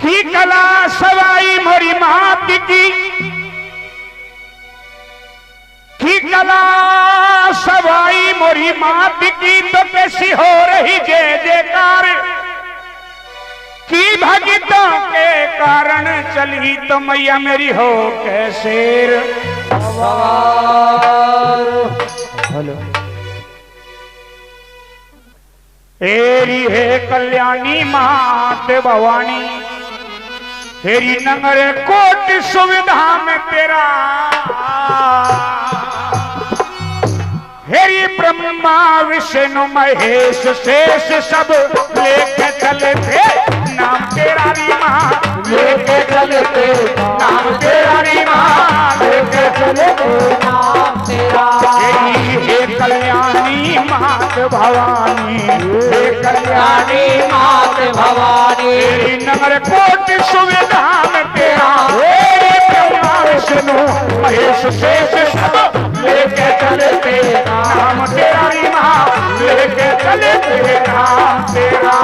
की कला सवाई मोरी मात की कला सवाई मोरी मात की तो कैसी हो रही जय जयकार की भक्तों के कारण चली तो मैया मेरी हो कैसे हेलो हेरी है कल्याणी मात भवानी हेरी नगर कोट सुविधा में तेरा हेरी ब्रह्मा विष्णु महेश शेष सब लेके चले थे नाम तेरा रीमा लेके चले थे नाम तेरा रीमा लेके चले थे नाम तेरा हे कल्याणी मात भवानी हे कल्याणी मात भवानी नगर कोट सुविधा में तेरा हे ब्रह्मा विष्णु महेश शेष सब लेके चले थे नाम तेरा रीमा लेके चले थे नाम तेरा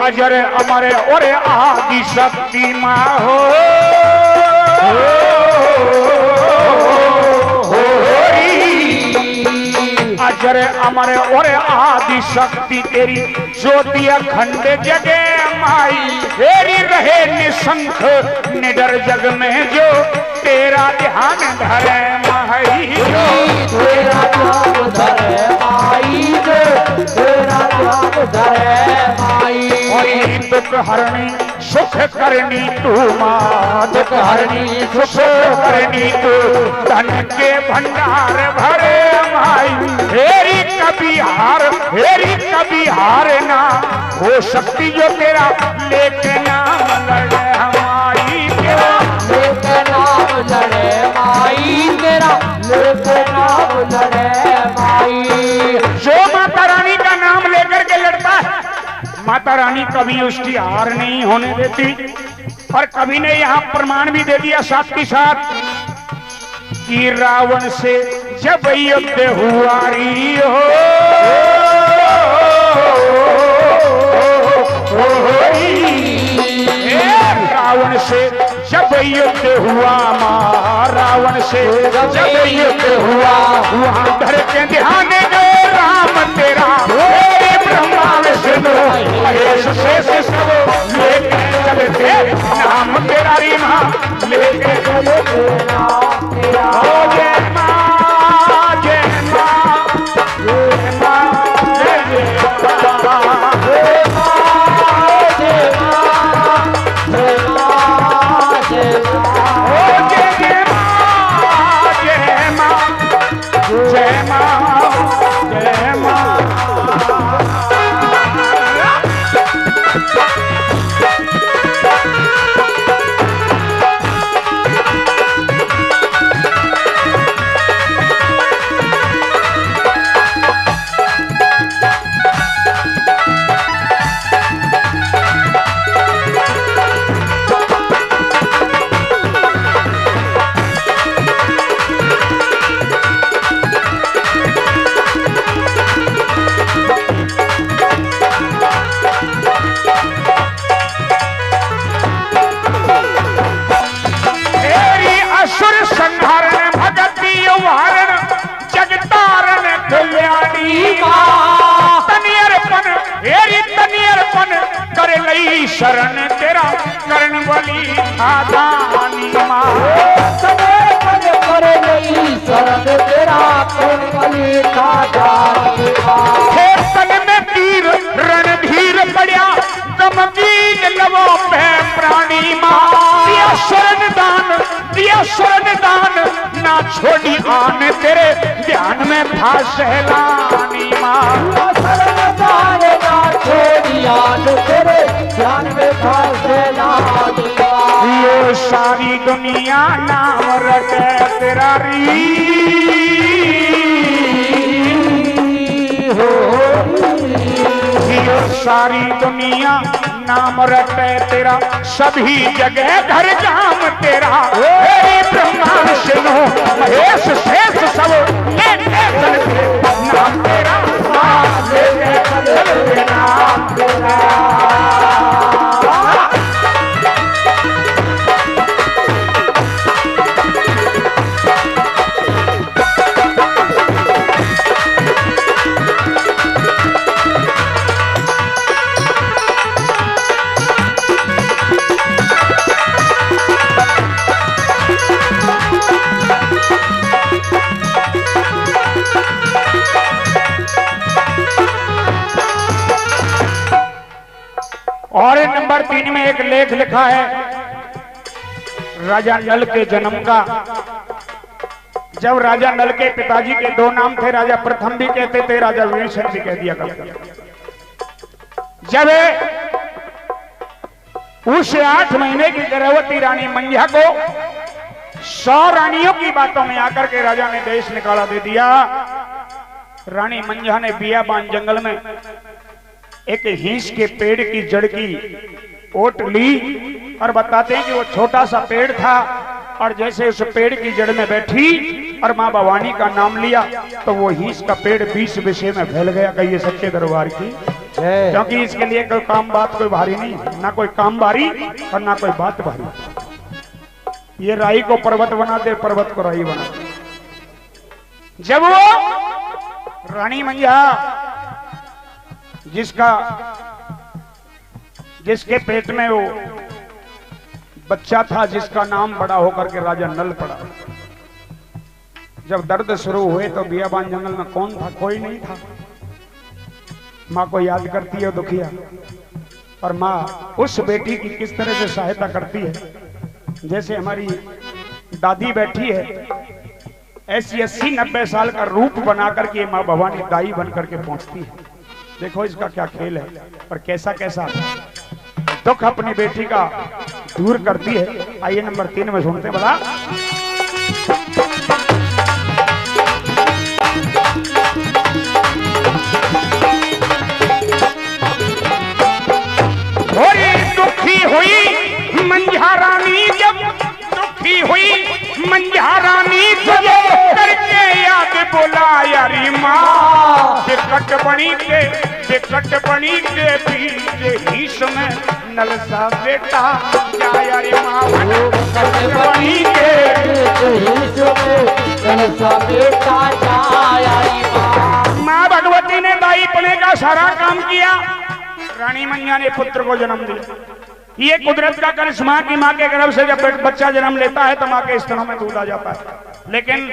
अजर अमर और आदि शक्ति माँ हो अजर अमर और आदि शक्ति तेरी ज्योति अखंड जगह माई तेरी रहे निशंक निडर जग में जो तेरा ध्यान धरे माई जो तेरा ध्यान धरे माई तेरा ध्यान धरे माई दुख हरणी सुख करनी तू माँ दुख हरणी सुख करनी तू धन के भंडार भरे माई हेरी कभी हार ना हो सकती जो तेरा लेके नाम लड़े हमारी तेरा लेके नाम लड़े माई तेरा लेके नाम लड़े माई जो माता रानी का नाम लेकर के लड़ता है माता रानी कभी उसकी हार नहीं होने देती और कभी ने यहाँ प्रमाण भी दे दिया साथ के साथ कि रावण से जब युद्ध हुआ री हो रावण से जब युद्ध हुआ माँ रावण से जब युद्ध हुआ वहाँ धर के ध्यान जो राम तेरा ब्रह्मा विष्णु महेश शेष सब लेके चले थे नाम तेरा रीमा लेके चले थे नाम तेरा जय माँ जय माँ जय माँ जय शरण तेरा करण बली आदानी माँ करे नहीं शरण तेरा करण बली आदानी माँ तन में तीर रणधीर पड़ा गमगीन लवों पे प्राणी माँ दिया शरण दान ना छोड़ी आन तेरे ध्यान में था सहलानी माँ शरण दान ना छोड़ी आन तेरे ध्यान में था सहलानी माँ ये सारी दुनिया नाम रटे तेरा री ये सारी दुनिया नाम रटे तेरा, सभी जगह घर काम तेरा। हे ब्रह्मा विष्णु महेश शेष सब लेके चलते नाम तेरा, लेके चलते नाम तेरा। और नंबर 3 में एक लेख लिखा है राजा नल के जन्म का। जब राजा नल के पिताजी के 2 नाम थे, राजा प्रथम भी कहते थे, राजा वीरसेन भी कह दिया करते। जब उस 8 महीने की गर्भवती रानी मंझा को 100 रानियों की बातों में आकर के राजा ने देश निकाला दे दिया। रानी मंझा ने बियाबान जंगल में एक हीस के पेड़ की जड़ की ओट ली और बताते हैं कि वो छोटा सा पेड़ था, और जैसे उस पेड़ की जड़ में बैठी और माँ भवानी का नाम लिया तो वो हीस का पेड़ 20 विषय में फैल गया। कहिए सच्चे दरबार की, क्योंकि इसके लिए कोई काम बात कोई भारी नहीं, ना कोई काम भारी और ना कोई बात भारी। ये राई को पर्वत बना दे, पर्वत को राई बना दे। जब वो रानी मंझा जिसके पेट में वो बच्चा था, जिसका नाम बड़ा होकर के राजा नल पड़ा, जब दर्द शुरू हुए तो बियाबान जंगल में कौन था? कोई नहीं था। माँ को याद करती है दुखिया, और माँ उस बेटी की किस तरह से सहायता करती है। जैसे हमारी दादी बैठी है, ऐसी 80-90 साल का रूप बना करके माँ भवानी दाई बन करके पहुंचती है। देखो इसका क्या खेल है और कैसा कैसा दुख अपनी बेटी का दूर करती है। आइए नंबर 3 में सुनते बड़ा। थोड़ी दुखी हुई मंझा रानी, जब दुखी हुई मंझा रानी तुझे करके याद बोला यारी माँ। विकट बनी के पीछे ही समय नल सा बेटा क्या यारी माँ। विकट बनी के नल सा बेटा क्या यारी माँ। माँ भगवती ने दाई पने का सारा काम किया, रानी मंझा ने पुत्र को जन्म दिया। ये कुदरत का करिश्मा की माँ के गर्भ से जब बच्चा जन्म लेता है तो माँ के स्तनों में दूध आ जाता है। लेकिन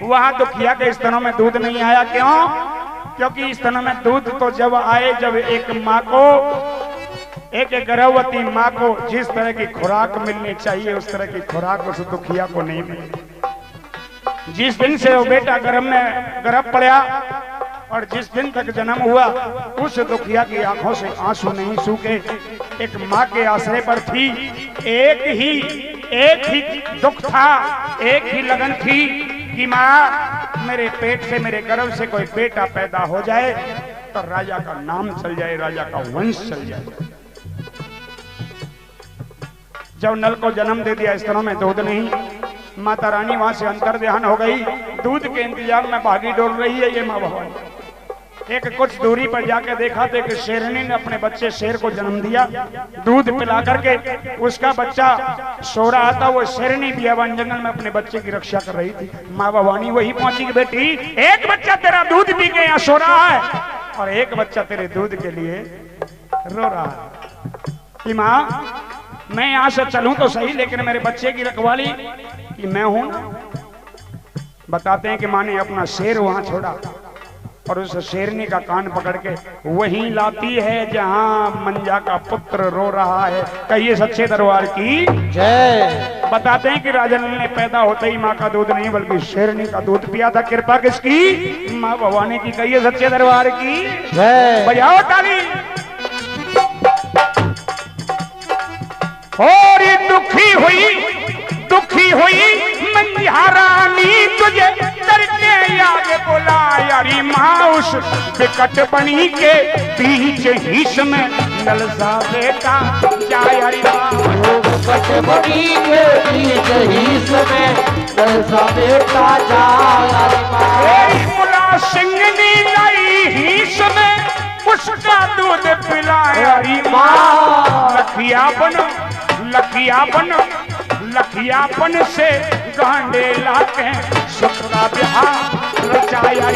वहां दुखिया के स्तनों में दूध नहीं आया। क्यों? क्योंकि स्तनों में दूध तो जब आए जब एक माँ को, एक गर्भवती माँ को जिस तरह की खुराक मिलनी चाहिए उस तरह की खुराक उस दुखिया को नहीं मिली। जिस दिन से वो बेटा गर्भ पड़ा और जिस दिन तक जन्म हुआ, उस दुखिया की आंखों से आंसू नहीं सूखे। एक माँ के आश्रय पर थी, एक ही दुख था, एक ही लगन थी कि माँ मेरे पेट से, मेरे गर्भ से कोई बेटा पैदा हो जाए तो राजा का नाम चल जाए, राजा का वंश चल जाए। जब नल को जन्म दे दिया, स्तनों में दूध नहीं, माता रानी वहां से अंतर ध्यान हो गई, दूध के इंतजार में भागी डोल रही है ये माँ भवानी। एक कुछ दूरी पर जाके देखा तो एक शेरनी ने अपने बच्चे शेर को जन्म दिया, दूध पिला करके उसका बच्चा सो रहा था। वो शेरनी बियाबान जंगल में अपने बच्चे की रक्षा कर रही थी। माँ भवानी वही पहुंची कि बेटी एक बच्चा तेरा दूध पी के यहाँ सो रहा है और एक बच्चा तेरे दूध के लिए रो रहा है कि माँ मैं यहाँ से चलूं तो सही, लेकिन मेरे बच्चे की रखवाली कि मैं हूं। बताते हैं कि माँ ने अपना शेर वहां छोड़ा और उस शेरनी का कान पकड़ के वहीं लाती है जहां मंझा का पुत्र रो रहा है। कहिए सच्चे दरबार की जय। बताते हैं कि राजन ने पैदा होते ही माँ का दूध नहीं बल्कि शेरनी का दूध पिया था। कृपा किसकी? माँ भवानी की। कहिए सच्चे दरबार की जय। बजाओ ताली। और दुखी हुई मंझारानी तुझे करके याद बोला यारी माँ उस विकट बनी के बीच हिस में नलसा बेटा जा यारी माँ विकट बनी के बीच हिस में नलसा बेटा जा यारी माँ मुला सिंह ने लाई हिस में उसका दूध पिला यारी माँ लखियापन से गांडे लाके सुख का बिहार रचाया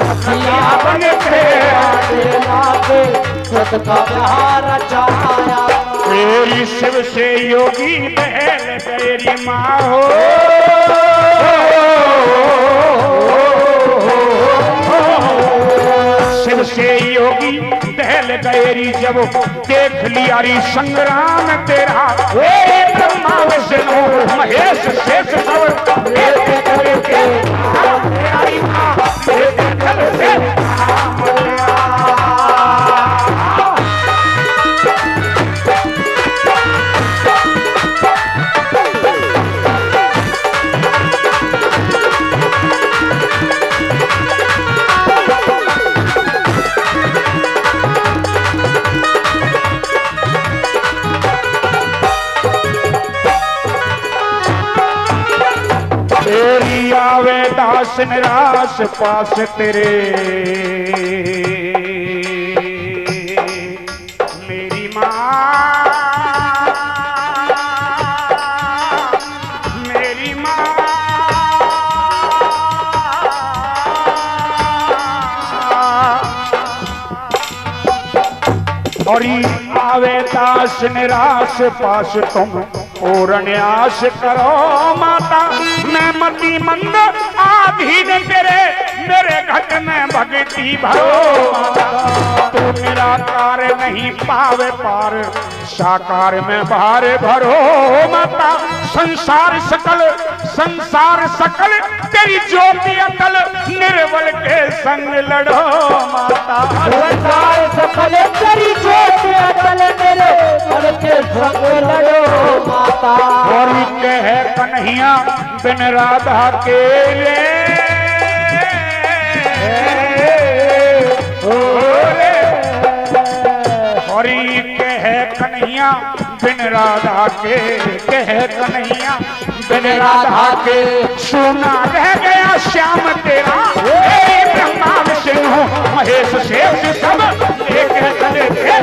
लखियापन से गांडे लाके सुख का बिहार रचाया तेरी शिव से योगी बहल तेरी माँ हो शिव से योगी दहल गएरी जब देख लिया री संग्राम तेरा ब्रह्मा विष्णु महेश शेष सब तेरी आवे दास निराश पास तेरे मेरी माँ और आवे दास निराश पास तुम पूर्ण आश करो माता मैं मति मंद आधीन तेरे मेरे घट में भक्ति भरो माता तू निराकार नहीं पावे पार साकार में बाहर भरो माता संसार सकल तेरी ज्योति अकल निर्बल के संग लड़ो माता संसार सकल तेरी ज्योति अकल निर्बल के संग लड़ो माता और कह कन्हैया बिन राधा के और कह कन्हैया बिन राधा के कह कन्हैया बिन राधा के सोना रह गया श्याम तेरा ब्रह्मा विष्णु महेश शेष सब लेके चले थे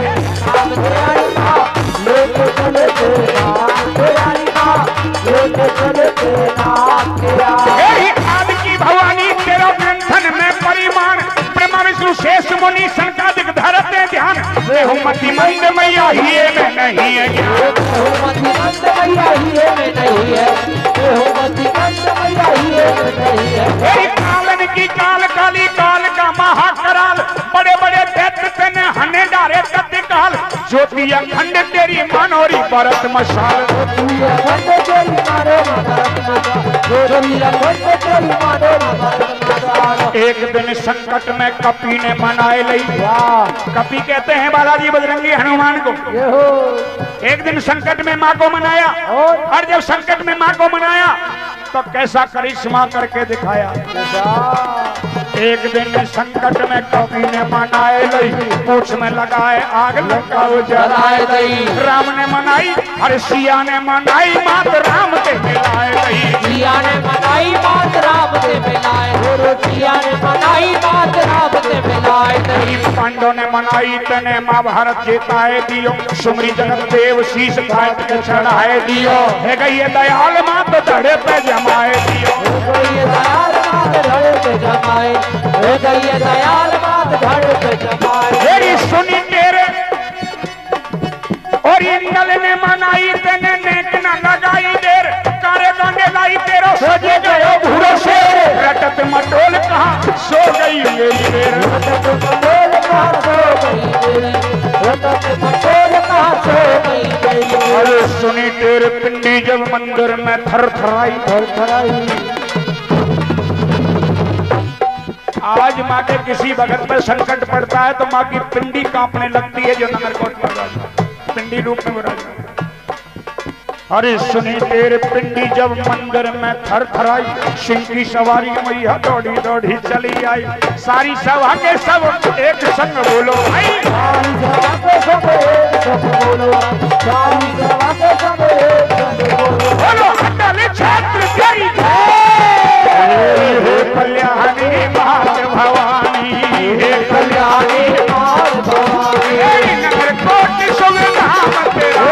आदि की भवानी तेरा ग्रंथन में परिमाण ब्रह्मा विष्णु शेष मुनि संकादिक धरते ध्यान मति मंद मैया हिये में नहीं है कालन की काल काली काल का महाकराल बड़े बड़े दैत्य तेने हने डारे कत्ते काल ज्योति अखंड तेरी मनोरी परत मशाल एक दिन संकट में कपी ने मनाए लई कपी कहते हैं बालाजी बजरंगी हनुमान को एक दिन संकट में माँ को मनाया और जब संकट में माँ को मनाया तो कैसा करिश्मा करके दिखाया एक दिन संकट में कपी ने मनाए लई पूछ में लगाए आग लगाओ जलाए दई राम ने मनाई और सिया ने मनाई मात राम के मिलाए दई सिया ने मनाई मात राम के मिलाए सिया ने मनाई मात राम के मिलाए दई पांडव ने मनाई तने महाभारत जीताए दियो सुमरी जगत देव शीश घाट के चढ़ाए दियो है गई दयाल मात धड़े पे जमाए दियो दयाल मात धड़े पे जमाए दयाल बात धड़ पे जमाए सुनी तेरे और ये नल ने मनाई तेने नेक न लगाई देर कारे गाने लाई तेरा सजे गयो भूरो से रटत मटोल कहाँ सो गई मेरी देर रटत मटोल कहाँ सो गई रटत मटोल कहाँ सो गई अरे सुनी तेरे पिंडी जब मंदिर में थर थराई आज माँ के किसी भगत पर संकट पड़ता है तो माँ की पिंडी कांपने लगती है जो नगरकोट में पिंडी रूप में विराजमान अरे सुनी तेरे पिंडी जब मंदिर में थर थराई, सिंह की सवारी मैया दौड़ी दौड़ी चली आई। सारी सभा के सब एक संग बोलो भाई, सारी सभा के सब एक संग बोलो, सारी सभा के सब एक संग बोलो, बोलो अटल छात्र तेरी हे कल्याणी मात भवानी, हे कल्याणी मात भवानी, हे नगर कोटि शुभ नाम तेरा,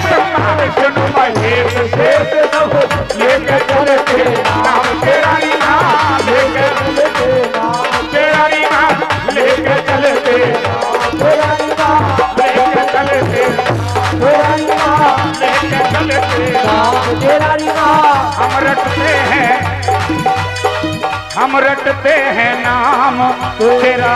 ब्रह्मा विष्णु महेश शेष सब लेके चलते नाम तेरा नाम, लेके चलते नाम तेरा नाम, लेके चलते नाम तेरा नाम, लेके चलते तेरा नाम, लेके चलते नाम तेरा नाम। हम रटते हैं नाम तेरा।